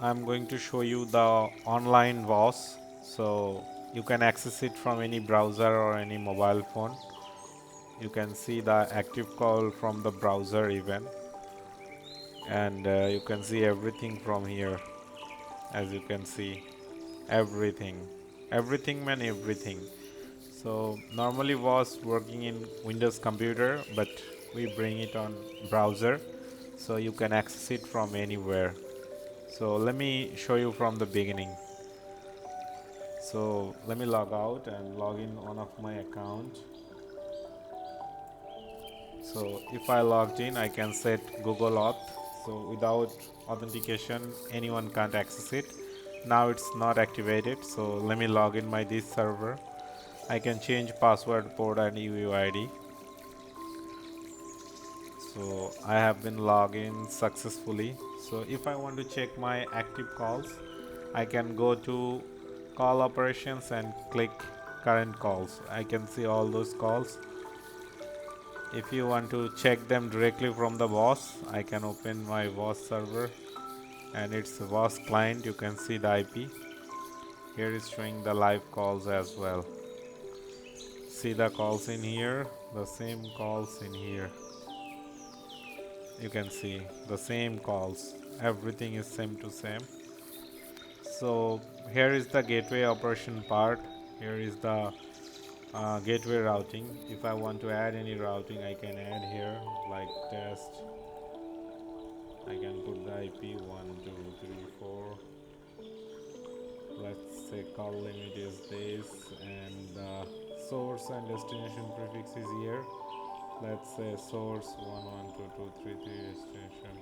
I'm going to show you the online VOS. So you can access it from any browser or any mobile phone. You can see the active call from the browser even, and you can see everything from here. As you can see, everything man everything. So normally was working in Windows computer, but we bring it on browser, so you can access it from anywhere. So let me show you from the beginning. So let me log out and log in one of my account. So if I logged in, I can set Google Auth. So without authentication, anyone can't access it. Now it's not activated. So let me log in my this server. I can change password, port, and UUID. So I have been logged in successfully. So if I want to check my active calls, I can go to call operations and click current calls. I can see all those calls. If you want to check them directly from the VOS, I can open my VOS server and it's VOS client. You can see the IP. Here is showing the live calls as well. See the calls in here, the same calls in here. You can see the same calls. Everything is same to same. So here is the gateway operation part. Here is the gateway routing. If I want to add any routing, I can add here like test. I can put the IP 1, 2, 3, 4. Let's say call limit is this, and the source and destination prefix is here. Let's say source 112233, destination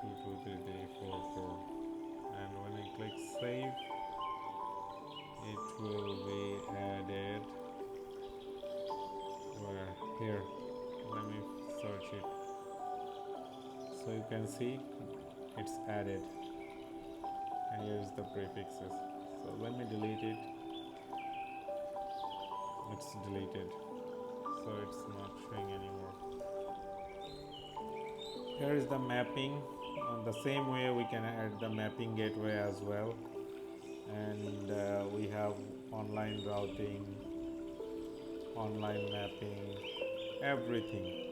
223344. And when I click save, it will be added where here. Let me search it. So you can see it's added, and here's the prefixes. So let me delete it. It's deleted, so it's not showing anymore. Here is the mapping. The same way we can add the mapping gateway as well, and we have online routing, online mapping, everything.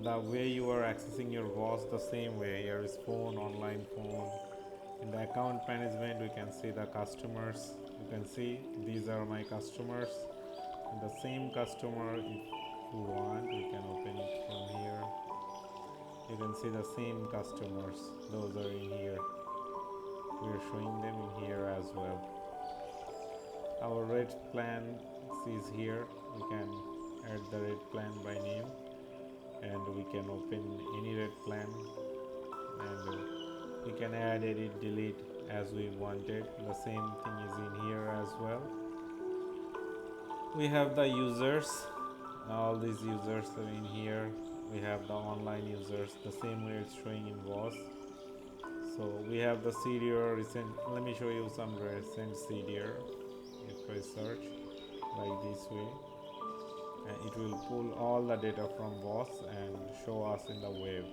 The way you are accessing your VOS, the same way. Here is phone, online phone. In the account management, we can see the customers. You can see these are my customers. And the same customer, if you want, you can open it from here. You can see the same customers. Those are in here. We are showing them in here as well. Our rate plan is here. We can add the rate plan by name, and we can open any rate plan, and we can add, edit, delete as we wanted. The same thing is in here as well. We have the users. All these users are in here. We have the online users, the same way it's showing in VOS. So we have the CDR recent. Let me show you some recent CDR. If I search like this way, and it will pull all the data from VOS and show us in the web.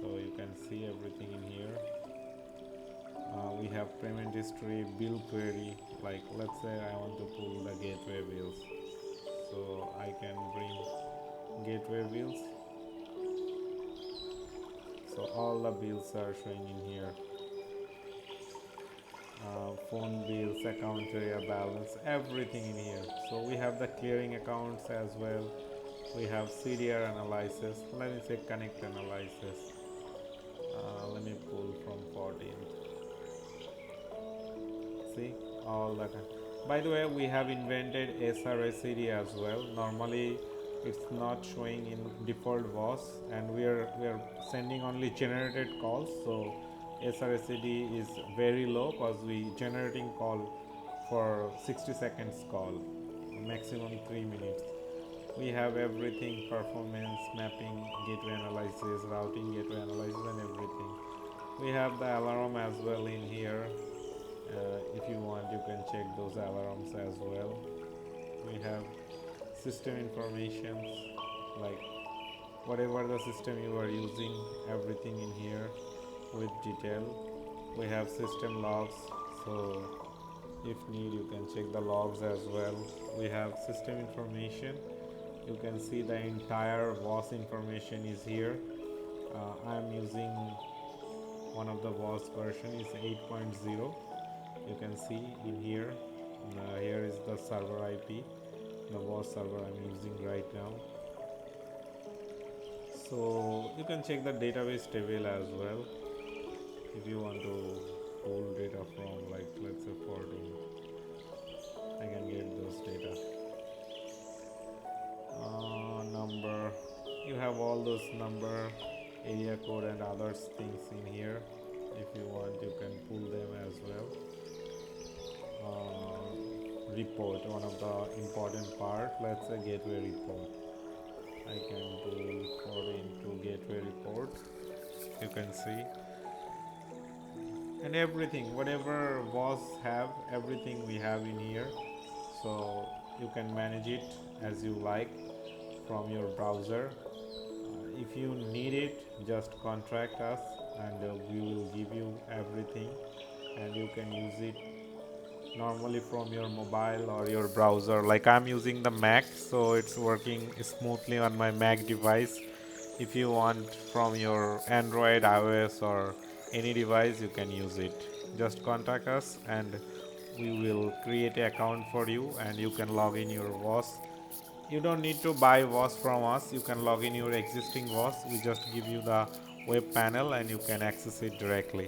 So you can see everything in here. We have payment history, bill query. Like let's say I want to pull the gateway bills, so I can bring gateway bills. So all the bills are showing in here. Phone bills, account area balance, everything in here. So we have the clearing accounts as well. We have CDR analysis. Let me say connect analysis. Let me pull from 14th. See all that. By the way, we have invented SRSCD as well. Normally it's not showing in default VOS, and we are sending only generated calls. So SRSCD is very low because we generating call for 60 seconds call, maximum 3 minutes. We have everything: performance mapping, gateway analysis, routing, gateway analysis, and everything. We have the alarm as well in here. If you want, you can check those alarms as well. We have system information, like whatever the system you are using, everything in here. with detail. We have system logs, so if need you can check the logs as well. We have system information. You can see the entire VOS information is here. I am using one of the VOS version is 8.0. You can see in here. Here is the server IP, the VOS server I'm using right now. So you can check the database table as well if you want to pull data from, like, let's say 14. I can get those data. Number, you have all those number, area code and other things in here. If you want you can pull them as well. Report, one of the important part, let's say gateway report. I can pull for into gateway report. You can see, and everything whatever was have, everything we have in here, so you can manage it as you like from your browser. If you need it, just contact us and we will give you everything, and you can use it normally from your mobile or your browser. Like I'm using the Mac, so it's working smoothly on my Mac device. If you want from your Android, iOS or any device, you can use it. Just contact us and we will create an account for you and you can log in your VOS. You don't need to buy VOS from us. You can log in your existing VOS. We just give you the web panel and you can access it directly.